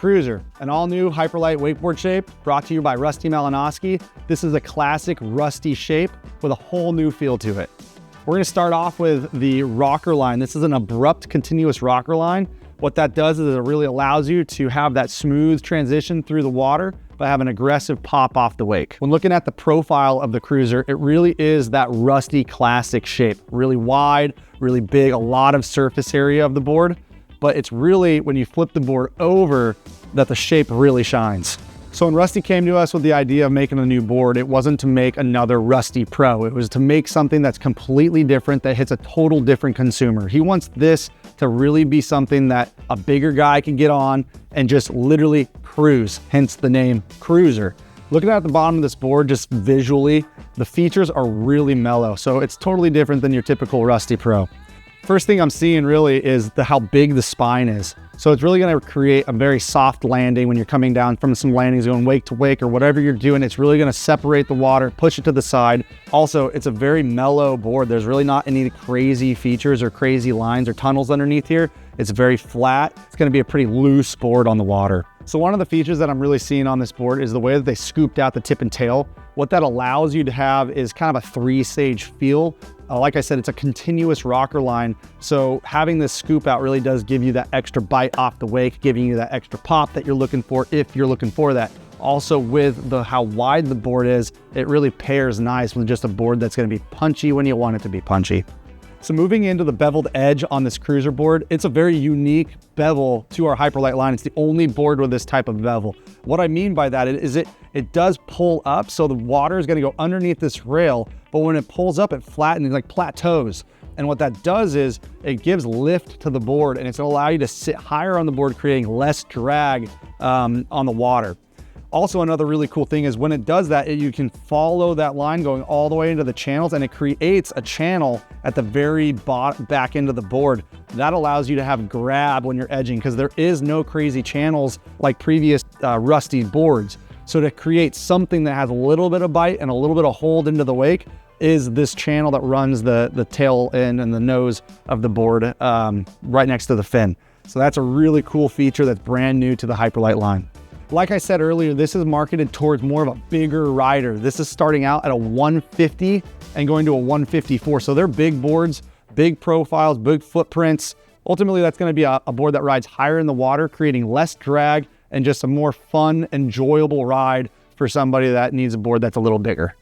KRUZR, an all-new Hyperlite wakeboard shape brought to you by Rusty Malinoski. This is a classic rusty shape with a whole new feel to it. We're gonna start off with the rocker line. This is an abrupt continuous rocker line. What that does is it really allows you to have that smooth transition through the water, but have an aggressive pop off the wake. When looking at the profile of the KRUZR, it really is that rusty classic shape. Really wide, really big, a lot of surface area of the board, but it's really when you flip the board over that the shape really shines. So when Rusty came to us with the idea of making a new board, it wasn't to make another Rusty Pro. It was to make something that's completely different, that hits a total different consumer. He wants this to really be something that a bigger guy can get on and just literally cruise, hence the name KRUZR. Looking at the bottom of this board, just visually, the features are really mellow. So it's totally different than your typical Rusty Pro. First thing I'm seeing really is how big the spine is. So it's really gonna create a very soft landing when you're coming down from some landings going wake to wake or whatever you're doing. It's really gonna separate the water, push it to the side. Also, it's a very mellow board. There's really not any crazy features or crazy lines or tunnels underneath here. It's very flat. It's gonna be a pretty loose board on the water. So one of the features that I'm really seeing on this board is the way that they scooped out the tip and tail. What that allows you to have is kind of a three-stage feel. Like I said, it's a continuous rocker line. So having this scoop out really does give you that extra bite off the wake, giving you that extra pop that you're looking for if you're looking for that. Also with how wide the board is, it really pairs nice with just a board that's gonna be punchy when you want it to be punchy. So moving into the beveled edge on this KRUZR board, it's a very unique bevel to our Hyperlite line. It's the only board with this type of bevel. What I mean by that is it does pull up, so the water is gonna go underneath this rail, but when it pulls up, it flattens, like plateaus. And what that does is it gives lift to the board, and it's gonna allow you to sit higher on the board, creating less drag on the water. Also, another really cool thing is when it does that, you can follow that line going all the way into the channels, and it creates a channel at the very back end of the board. That allows you to have grab when you're edging, because there is no crazy channels like previous Rusty boards. So to create something that has a little bit of bite and a little bit of hold into the wake is this channel that runs the tail end and the nose of the board right next to the fin. So that's a really cool feature that's brand new to the Hyperlite line. Like I said earlier, this is marketed towards more of a bigger rider. This is starting out at a 150 and going to a 154. So they're big boards, big profiles, big footprints. Ultimately, that's gonna be a board that rides higher in the water, creating less drag and just a more fun, enjoyable ride for somebody that needs a board that's a little bigger.